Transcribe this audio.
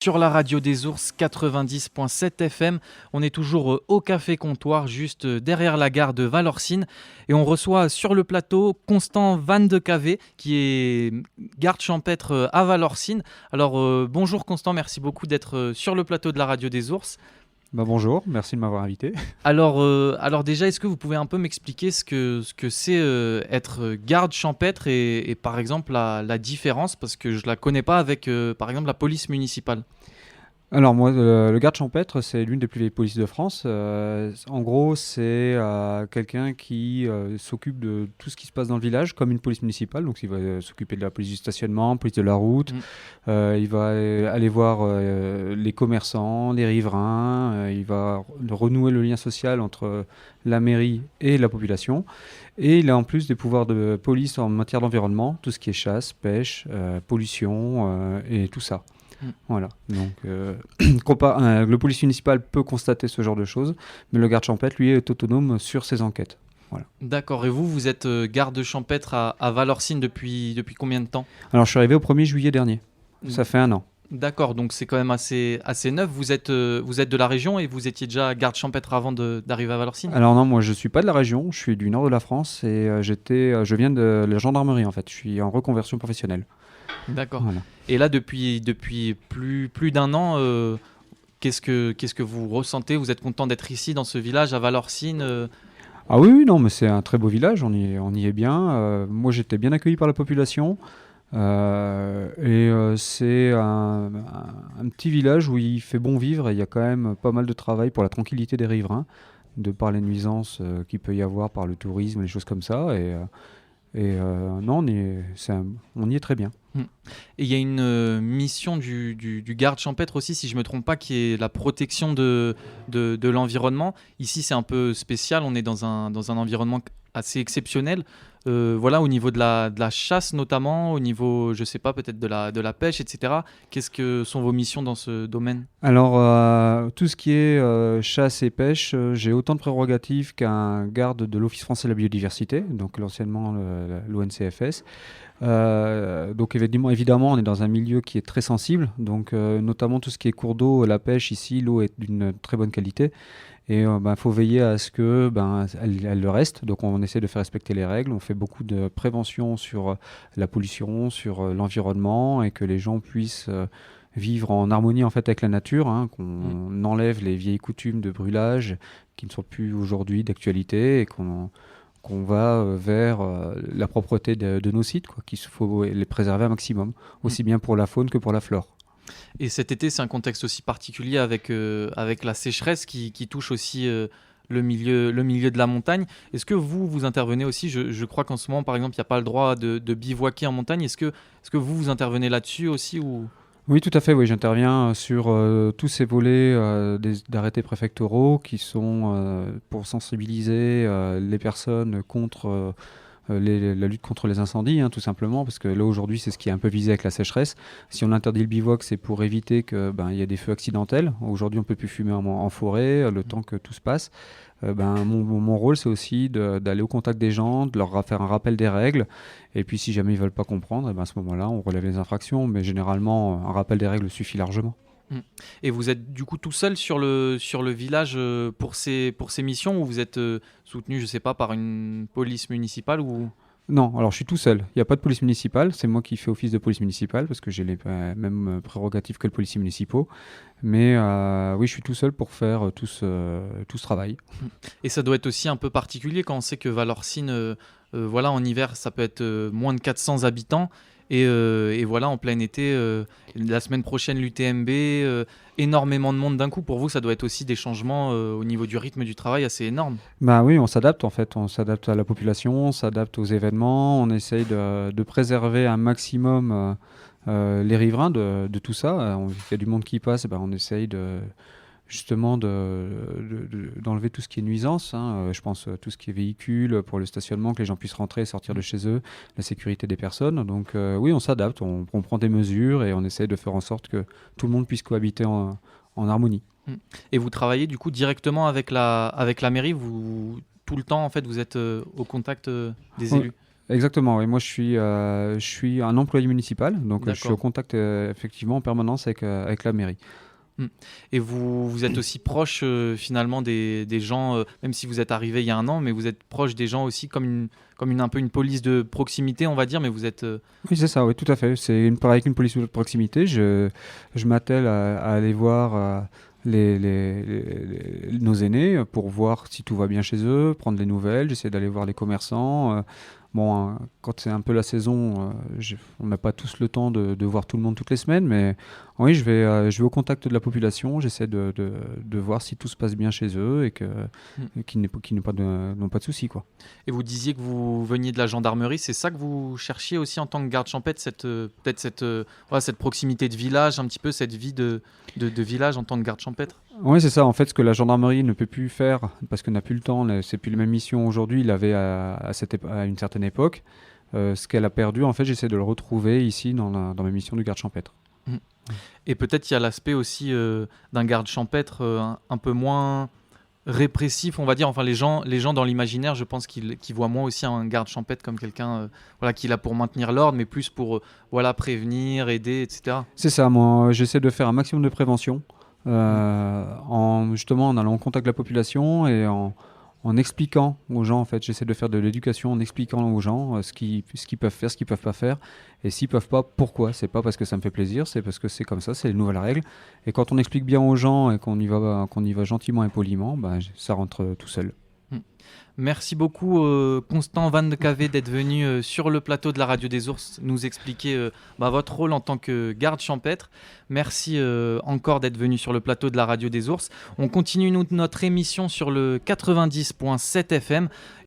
Sur la radio des ours 90.7 FM, on est toujours au Café Comptoir, juste derrière la gare de Valorcine. Et on reçoit sur le plateau Constant Van de Cavé, qui est garde champêtre à Valorcine. Alors bonjour Constant, merci beaucoup d'être sur le plateau de la radio des ours. Bonjour, merci de m'avoir invité. Alors déjà, est-ce que vous pouvez un peu m'expliquer ce que c'est être garde champêtre et par exemple la différence, parce que je ne la connais pas avec par exemple la police municipale. Alors moi, le garde champêtre, c'est l'une des plus vieilles polices de France. En gros, c'est quelqu'un qui s'occupe de tout ce qui se passe dans le village, comme une police municipale. Donc il va s'occuper de la police du stationnement, police de la route. Il va aller voir les commerçants, les riverains. Il va renouer le lien social entre la mairie et la population. Et il a en plus des pouvoirs de police en matière d'environnement, tout ce qui est chasse, pêche, pollution et tout ça. Voilà, donc le police municipal peut constater ce genre de choses, mais le garde champêtre, lui, est autonome sur ses enquêtes. Voilà. D'accord, et vous êtes garde champêtre à Valorcine depuis combien de temps ? Alors je suis arrivé au 1er juillet dernier, ça fait 1 an. D'accord, donc c'est quand même assez neuf. Vous êtes de la région et vous étiez déjà garde champêtre avant d'arriver à Valorcine ? Alors non, moi je suis pas de la région, je suis du nord de la France et je viens de la gendarmerie en fait, je suis en reconversion professionnelle. D'accord. Voilà. Et là, depuis plus d'un an, qu'est-ce que vous ressentez ? Vous êtes content d'être ici, dans ce village, à Valorcine Ah oui, non, mais c'est un très beau village, on y est bien. Moi j'étais bien accueilli par la population. C'est un petit village où il fait bon vivre et il y a quand même pas mal de travail pour la tranquillité des riverains, de par les nuisances qu'il peut y avoir par le tourisme, les choses comme ça. Non, on y est très bien. Et il y a une mission du garde champêtre aussi, si je ne me trompe pas, qui est la protection de l'environnement. Ici, c'est un peu spécial, on est dans un environnement assez exceptionnel. Voilà, au niveau de la chasse notamment, au niveau, je sais pas, peut-être de la pêche, etc. Qu'est-ce que sont vos missions dans ce domaine ? Alors, tout ce qui est chasse et pêche, j'ai autant de prérogatives qu'un garde de l'Office français de la biodiversité, donc l'anciennement l'ONCFS. Donc évidemment, on est dans un milieu qui est très sensible, donc notamment tout ce qui est cours d'eau, la pêche, ici, l'eau est d'une très bonne qualité. Et faut veiller à ce que elle le reste. Donc on essaie de faire respecter les règles. On fait beaucoup de prévention sur la pollution, sur l'environnement, et que les gens puissent vivre en harmonie en fait avec la nature, qu'on enlève les vieilles coutumes de brûlage qui ne sont plus aujourd'hui d'actualité et qu'on va vers la propreté de nos sites, qu'il faut les préserver un maximum, aussi bien pour la faune que pour la flore. Et cet été, c'est un contexte aussi particulier avec la sécheresse qui touche aussi le milieu de la montagne. Est-ce que vous intervenez aussi ? Je crois qu'en ce moment, par exemple, il n'y a pas le droit de bivouaquer en montagne. Est-ce que vous intervenez là-dessus aussi ou... Oui, tout à fait. Oui, j'interviens sur tous ces volets d'arrêtés préfectoraux qui sont pour sensibiliser les personnes contre la lutte contre les incendies, tout simplement, parce que là aujourd'hui c'est ce qui est un peu visé avec la sécheresse. Si on interdit le bivouac, c'est pour éviter qu'il y ait des feux accidentels. Aujourd'hui on ne peut plus fumer en forêt le temps que tout se passe. Mon rôle c'est aussi d'aller au contact des gens, de leur faire un rappel des règles, et puis si jamais ils ne veulent pas comprendre, à ce moment-là on relève les infractions, mais généralement un rappel des règles suffit largement. Et vous êtes du coup tout seul sur le village pour ces missions, ou vous êtes soutenu, je sais pas, par une police municipale ou... Non, alors je suis tout seul. Il n'y a pas de police municipale. C'est moi qui fais office de police municipale parce que j'ai les mêmes prérogatives que les policiers municipaux. Mais oui, je suis tout seul pour faire tout ce travail. Et ça doit être aussi un peu particulier quand on sait que Valorcine, voilà, en hiver, ça peut être moins de 400 habitants. Et voilà, en plein été, la semaine prochaine, l'UTMB, énormément de monde d'un coup. Pour vous, ça doit être aussi des changements au niveau du rythme du travail assez énormes. Bah oui, on s'adapte en fait. On s'adapte à la population, on s'adapte aux événements. On essaye de préserver un maximum les riverains de tout ça. Il y a du monde qui passe, on essaye justement d'enlever tout ce qui est nuisance. Je pense tout ce qui est véhicule pour le stationnement, que les gens puissent rentrer et sortir de chez eux, la sécurité des personnes. Donc oui, on s'adapte, on prend des mesures et on essaye de faire en sorte que tout le monde puisse cohabiter en harmonie. Et vous travaillez du coup directement avec la mairie, tout le temps en fait vous êtes au contact des élus ? Exactement, oui. Moi, je suis un employé municipal, donc je suis au D'accord. contact effectivement en permanence avec la mairie. Mm. Et vous êtes aussi proche finalement des gens, même si vous êtes arrivé il y a un an, mais vous êtes proche des gens aussi un peu une police de proximité, on va dire, mais vous êtes... Oui, c'est ça, oui, tout à fait. Avec une police de proximité, je m'attelle à aller voir nos aînés pour voir si tout va bien chez eux, prendre des nouvelles. J'essaie d'aller voir les commerçants. Bon, quand c'est un peu la saison, on n'a pas tous le temps de voir tout le monde toutes les semaines, mais oui, je vais au contact de la population. J'essaie de voir si tout se passe bien chez eux Mm. et qu'ils n'ont pas de soucis, quoi. Et vous disiez que vous veniez de la gendarmerie, c'est ça que vous cherchiez aussi en tant que garde champêtre, peut-être voilà, cette proximité de village, un petit peu cette vie de village en tant que garde champêtre? Oui, c'est ça. En fait, ce que la gendarmerie ne peut plus faire, parce qu'elle n'a plus le temps, c'est plus les mêmes missions aujourd'hui, il avait à une certaine époque. Ce qu'elle a perdu, en fait, j'essaie de le retrouver ici dans mes missions de garde champêtre. Mm. Et peut-être il y a l'aspect aussi d'un garde champêtre un peu moins répressif, on va dire. Enfin, les gens dans l'imaginaire, je pense qu'ils voient moins aussi un garde champêtre comme quelqu'un voilà, qui est là pour maintenir l'ordre, mais plus pour voilà, prévenir, aider, etc. C'est ça, moi, j'essaie de faire un maximum de prévention, Mm. justement en allant en contact avec la population et en expliquant aux gens, en fait, j'essaie de faire de l'éducation en expliquant aux gens ce qu'ils peuvent faire, ce qu'ils peuvent pas faire, et s'ils peuvent pas, pourquoi. C'est pas parce que ça me fait plaisir, c'est parce que c'est comme ça, c'est les nouvelles règles. Et quand on explique bien aux gens et qu'on y va gentiment et poliment, ça rentre tout seul. Mm. Merci beaucoup Constant Van de Cave d'être venu sur le plateau de la Radio des Ours nous expliquer votre rôle en tant que garde champêtre. Merci encore d'être venu sur le plateau de la Radio des Ours. On continue notre émission sur le 90.7 FM